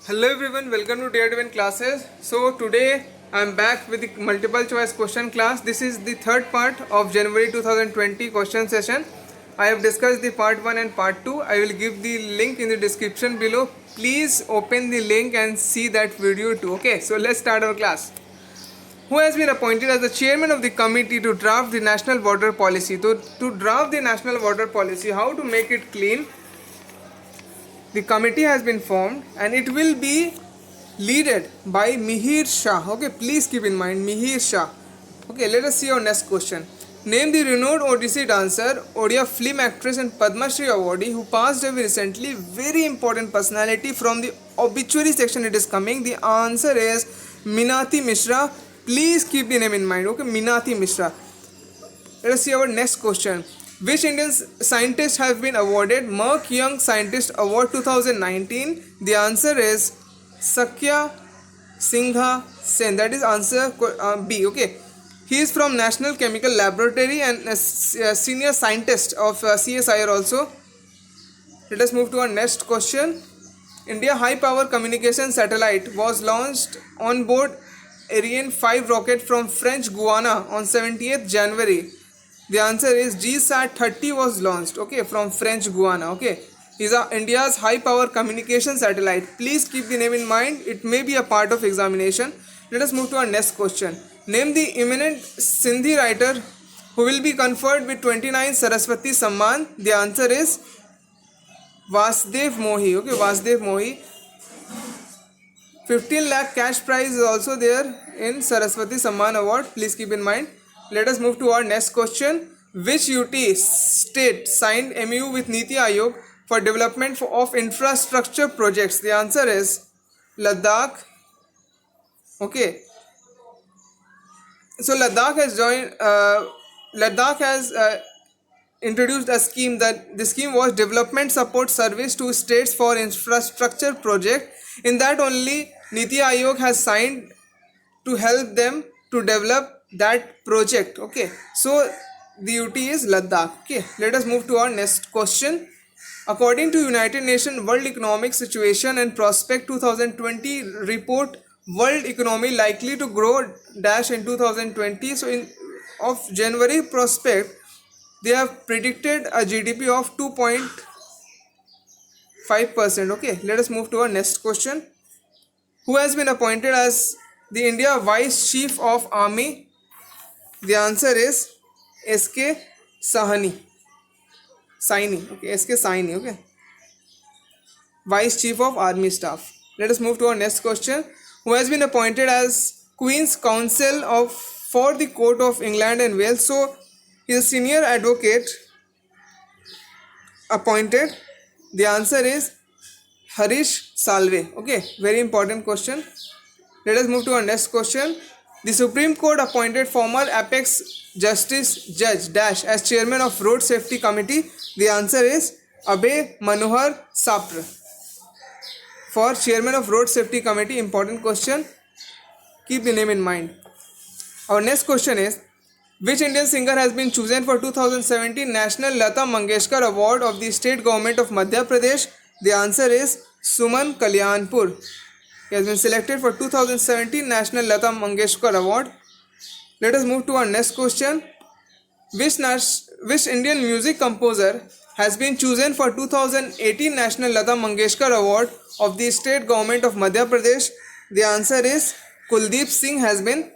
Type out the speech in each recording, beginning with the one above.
Hello everyone, welcome to Tier 11 classes. So today I am back with the multiple choice question class. This is the third part of January 2020 question session. I have discussed the part 1 and part 2. I will give the link in the description below. Please open the link and see that video too. Okay, so let's start our class. Who has been appointed as the chairman of the committee to draft the national water policy? To draft the national water policy, how to make it clean, the committee has been formed and it will be led by Mihir Shah. Okay, please keep in mind Mihir Shah. Okay, let us see our next question. Name the renowned Odissi dancer, Odia film actress and Padma Shri awardee who passed away recently. Very important personality from the obituary section it is coming. The answer is Minati Mishra. Please keep the name in mind. Okay, Minati Mishra. Let us see our next question. Which Indian scientists have been awarded Merck Young Scientist Award 2019? The answer is Sakya Singha Sen. That is answer B. Okay. He is from National Chemical Laboratory and a senior scientist of CSIR also. Let us move to our next question. India High Power Communication Satellite was launched on board Ariane 5 rocket from French Guiana on 70th January. The answer is GSAT 30 was launched, okay, from French Guiana, okay. These are India's high power communication satellite. Please keep the name in mind. It may be a part of examination. Let us move to our next question. Name the eminent Sindhi writer who will be conferred with 29 Saraswati Samman. The answer is Vasdev Mohi, okay, Vasdev Mohi. 15 lakh cash prize is also there in Saraswati Samman Award. Please keep in mind. Let us move to our next question. Which UT state signed MOU with Niti Aayog for development of infrastructure projects? The answer is Ladakh. Okay. So Ladakh has joined. Ladakh has introduced a scheme that the scheme was development support service to states for infrastructure project. In that only Niti Aayog has signed to help them to develop that project. Okay, so the UT is Ladakh. Okay, let us move to our next question. According to United Nations World Economic Situation and Prospect 2020 report, world economy likely to grow dash in 2020. So in of January prospect, they have predicted a GDP of 2.5%. Okay, let us move to our next question. Who has been appointed as the India Vice Chief of Army? The answer is SK Sahni. Saini. Okay, SK Saini. Okay. Vice Chief of Army Staff. Let us move to our next question. Who has been appointed as Queen's Counsel for the Court of England and Wales? So he is a senior advocate appointed. The answer is Harish Salve. Okay, very important question. Let us move to our next question. The Supreme Court appointed former Apex Justice Judge Dash as chairman of Road Safety Committee. The answer is Abhay Manohar Sapre. For chairman of Road Safety Committee, important question. Keep the name in mind. Our next question is, which Indian singer has been chosen for 2017 National Lata Mangeshkar Award of the State Government of Madhya Pradesh? The answer is Suman Kalyanpur. He has been selected for 2017 National Lata Mangeshkar Award. Let us move to our next question. Which Indian music composer has been chosen for 2018 National Lata Mangeshkar Award of the State Government of Madhya Pradesh? The answer is Kuldeep Singh has been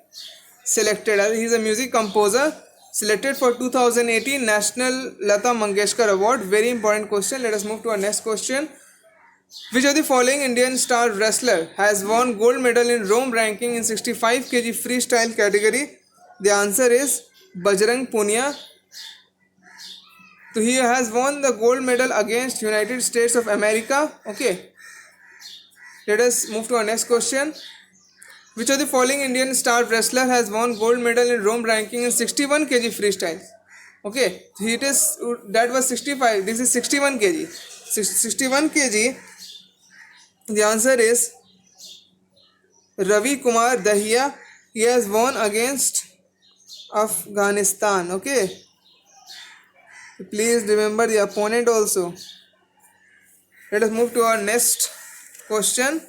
selected. He is a music composer selected for 2018 National Lata Mangeshkar Award. Very important question. Let us move to our next question. Which of the following Indian star wrestler has won gold medal in Rome ranking in 65 kg freestyle category? The answer is Bajrang Punia. So he has won the gold medal against United States of America. Okay. Let us move to our next question. Which of the following Indian star wrestler has won gold medal in Rome ranking in 61 kg freestyle? Okay. That was 65. This is 61 kg. 61 kg. The answer is Ravi Kumar Dahiya. He has won against Afghanistan. Okay. Please remember the opponent also. Let us move to our next question.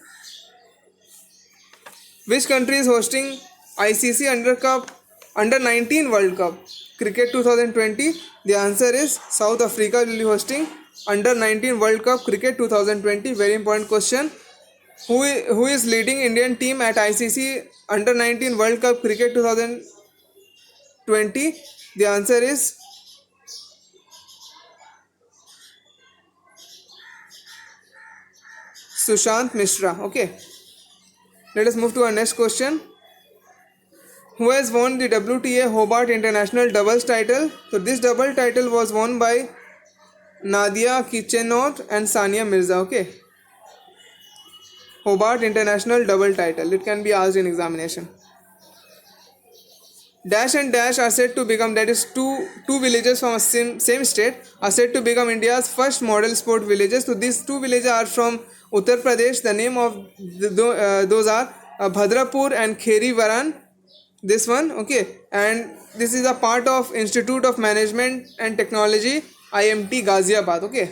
Which country is hosting ICC Under 19 World Cup Cricket 2020? The answer is South Africa will be hosting Under 19 World Cup Cricket 2020. Very important question. Who is leading Indian team at ICC Under 19 World Cup Cricket 2020? The answer is Sushant Mishra. Okay. Let us move to our next question. Who has won the WTA Hobart International Doubles title? So this double title was won by Nadia Kichenot and Sania Mirza. Okay. Hobart International Double title. It can be asked in examination. Dash and Dash are said to become, that is two villages from a same state, are said to become India's first model sport villages. So these two villages are from Uttar Pradesh. The name of those are Bhadrapur and Kheri Varan. This one, okay, and this is a part of Institute of Management and Technology, IMT Ghaziabad. Okay,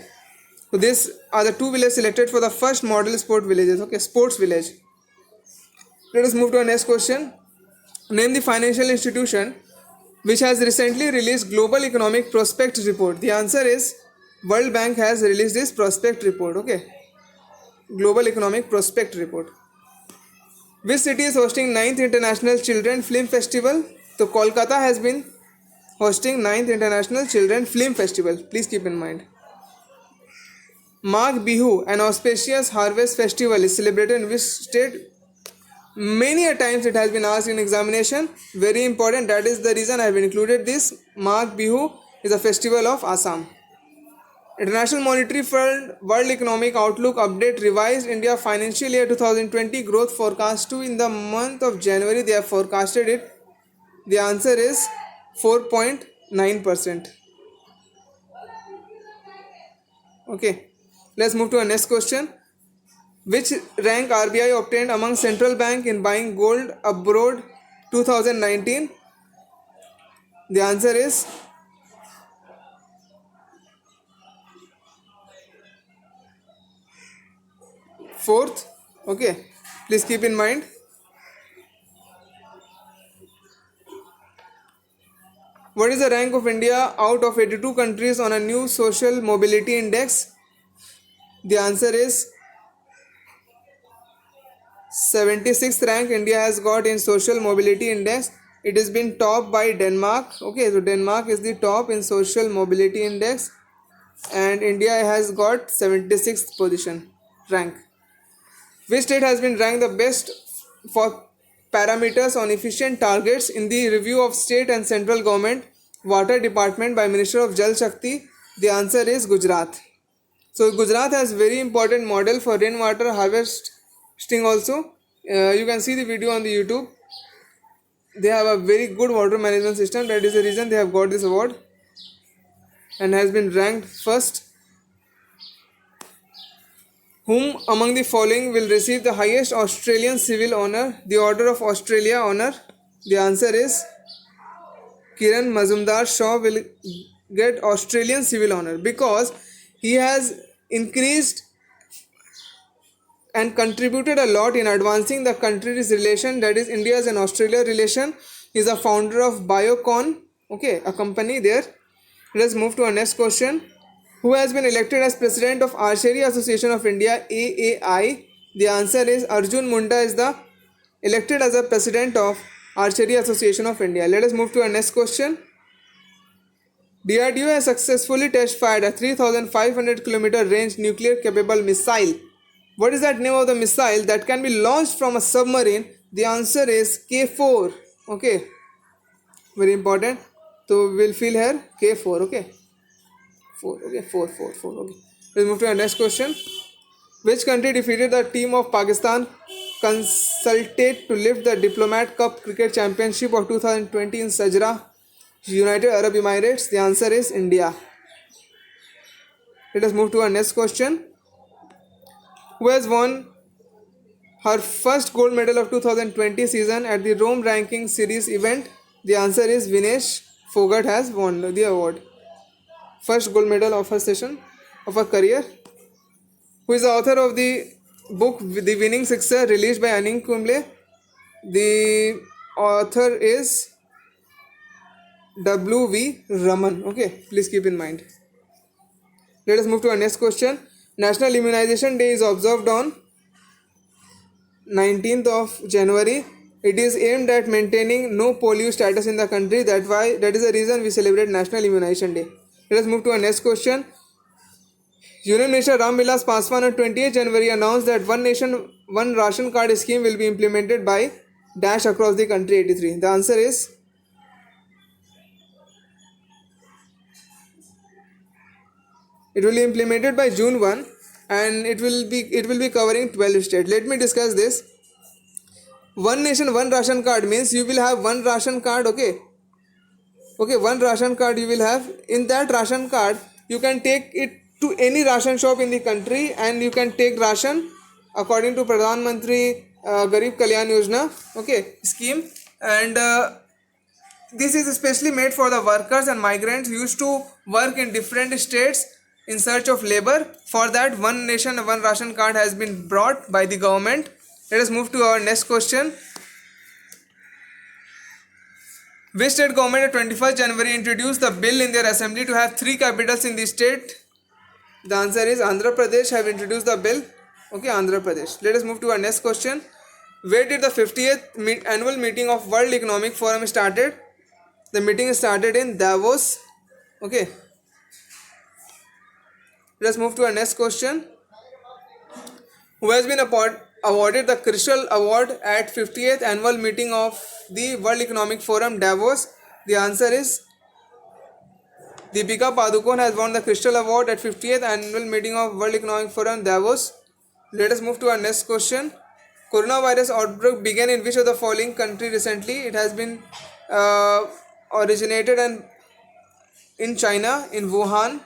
so these are the two villages selected for the first model sport villages. Okay, sports village. Let us move to our next question. Name the financial institution which has recently released Global Economic Prospect Report. The answer is World Bank has released this prospect report. Okay, Global Economic Prospect Report. Which city is hosting 9th International Children Film Festival? So Kolkata has been hosting 9th International Children Film Festival. Please keep in mind. Magh Bihu, an auspicious harvest festival, is celebrated in which state? Many a times it has been asked in examination. Very important. That is the reason I have included this. Magh Bihu is a festival of Assam. International Monetary Fund World Economic Outlook Update revised India financial year 2020 growth forecast to in the month of January. They have forecasted it. The answer is 4.9%. Okay, let's move to our next question. Which rank RBI obtained among central bank in buying gold abroad 2019? The answer is fourth. Okay, please keep in mind. What is the rank of India out of 82 countries on a new social mobility index? The answer is 76th rank India has got in social mobility index. It has been topped by Denmark. Okay, so Denmark is the top in social mobility index and India has got 76th position rank. Which state has been ranked the best for parameters on efficient targets in the review of state and central government water department by Minister of Jal Shakti? The answer is Gujarat. So Gujarat has very important model for rainwater harvesting also. You can see the video on the YouTube. They have a very good water management system. That is the reason they have got this award and has been ranked first. Whom among the following will receive the highest Australian civil honour, the Order of Australia honour? The answer is Kiran Mazumdar Shaw will get Australian civil honour because he has increased and contributed a lot in advancing the country's relation, that is India's and Australia relation. He is a founder of Biocon, okay, a company there. Let's move to our next question. Who has been elected as President of Archery Association of India, AAI? The answer is Arjun Munda is the elected as a President of Archery Association of India. Let us move to our next question. DRDO has successfully test fired a 3,500 km range nuclear capable missile. What is that name of the missile that can be launched from a submarine? The answer is K4. Okay, very important. So we'll fill here K4. Okay, 4. Okay, 4. Okay, let's move to our next question. Which country defeated the team of Pakistan consulted to lift the Diplomat Cup Cricket Championship of 2020 in Sajra, United Arab Emirates? The answer is India. Let us move to our next question. Who has won her first gold medal of 2020 season at the Rome Ranking Series event? The answer is Vinesh Fogart has won the award. First gold medal of her session, of her career. Who is the author of the book The Winning Sixer, released by Anil Kumble? The author is W.V. Raman. Okay, please keep in mind. Let us move to our next question. National Immunization Day is observed on 19th of January. It is aimed at maintaining no polio status in the country. That is the reason we celebrate National Immunization Day. Let us move to our next question. Union Minister Ram Vilas Paswan on 28th January announced that One Nation, One Ration Card scheme will be implemented by dash across the country 83. The answer is it will be implemented by June 1 and it will be covering 12 states. Let me discuss this. One Nation, One Ration Card means you will have one ration card, okay? Okay, one ration card you will have. In that ration card, you can take it to any ration shop in the country and you can take ration according to Pradhan Mantri Garib Kalyan Yojana, okay, scheme. And this is especially made for the workers and migrants who used to work in different states in search of labor. For that, One Nation, One Ration Card has been brought by the government. Let us move to our next question. Which state government on 21st January introduced the bill in their assembly to have 3 capitals in the state? The answer is Andhra Pradesh have introduced the bill. Okay, Andhra Pradesh. Let us move to our next question. Where did the 50th annual meeting of World Economic Forum started? The meeting started in Davos. Okay. Let us move to our next question. Who has been awarded the Crystal Award at 50th annual meeting of the World Economic Forum Davos? The answer is Deepika Padukone has won the Crystal Award at 50th annual meeting of World Economic Forum Davos. Let us move to our next question. Coronavirus outbreak began in which of the following country recently? It has been originated in China, in Wuhan,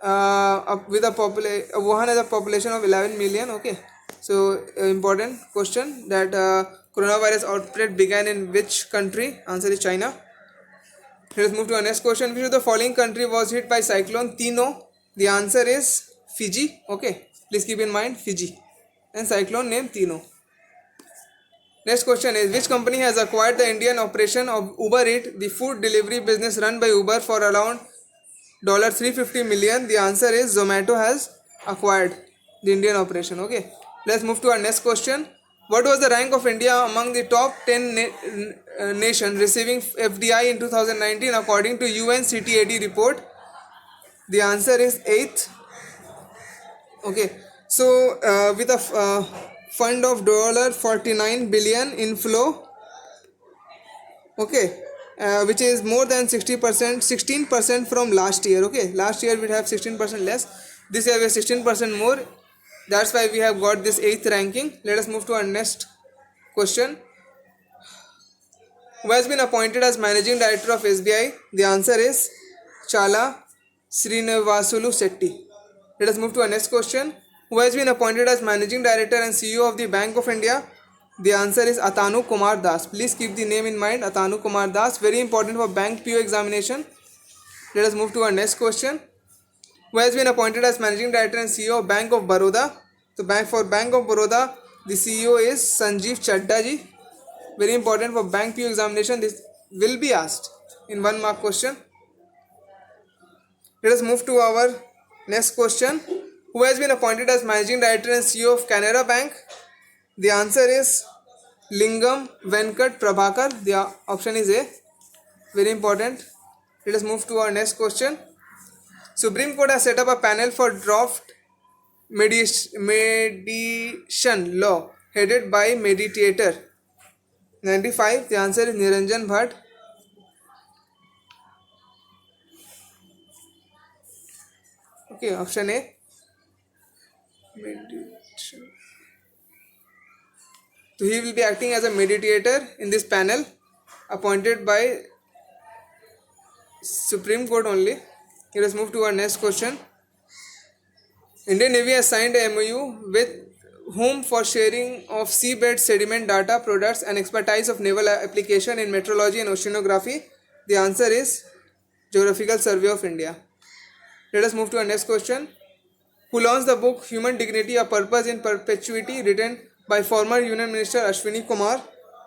Wuhan has a population of 11 million. Okay, so important question that coronavirus outbreak began in which country? Answer is China. Let us move to our next question. Which of the following country was hit by cyclone Tino? The answer is Fiji. Okay, please keep in mind Fiji and cyclone name Tino. Next question is, which company has acquired the Indian operation of Uber Eats, the food delivery business run by Uber, for around $350 million? The answer is Zomato has acquired the Indian operation. Okay, let's move to our next question. What was the rank of India among the top 10 nations receiving FDI in 2019 according to UNCTAD report? The answer is 8th. Okay, so with a fund of $49 billion inflow, okay, which is more than 16% from last year. Okay, last year we have 16% less. This year we have 16% more. That's why we have got this 8th ranking. Let us move to our next question. Who has been appointed as managing director of SBI? The answer is Chala Srinivasulu Setty. Let us move to our next question. Who has been appointed as managing director and CEO of the Bank of India? The answer is Atanu Kumar Das. Please keep the name in mind, Atanu Kumar Das. Very important for bank PO examination. Let us move to our next question. Who has been appointed as managing director and CEO of Bank of Baroda? So for Bank of Baroda, the CEO is Sanjeev Chadda ji. Very important for bank PO examination. This will be asked in 1 mark question. Let us move to our next question. Who has been appointed as managing director and CEO of Canara Bank? The answer is Lingam Venkat Prabhakar. The option is A. Very important. Let us move to our next question. Supreme Court has set up a panel for draft mediation law headed by mediator. 95. The answer is Niranjan Bhatt. Okay, option A. Mediation. So he will be acting as a mediator in this panel appointed by Supreme Court only. Let us move to our next question. Indian Navy has signed a MOU with whom for sharing of seabed sediment data, products and expertise of naval application in meteorology and oceanography? The answer is Geographical Survey of India. Let us move to our next question. Who launched the book Human Dignity, A Purpose in Perpetuity, written by former Union Minister Ashwini Kumar?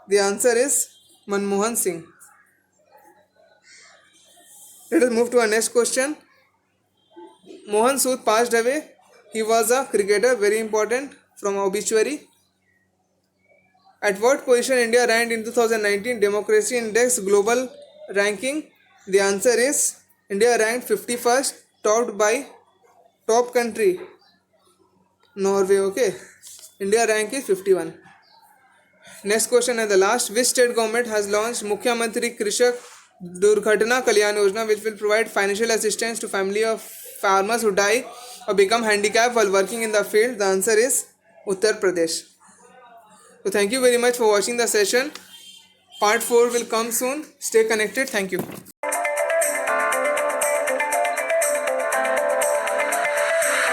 The answer is Manmohan Singh. Let us move to our next question. Mohan Sood passed away. He was a cricketer, very important, from obituary. At what position India ranked in 2019 Democracy Index Global Ranking? The answer is India ranked 51st, topped by top country Norway. Okay, India rank is 51. Next question and the last. Which state government has launched Mukhyamantri Krishak Durghatana Kalyan Yojana, which will provide financial assistance to family of farmers who die or become handicapped while working in the field? The answer is Uttar Pradesh. So thank you very much for watching the session. Part 4 will come soon. Stay connected. Thank you.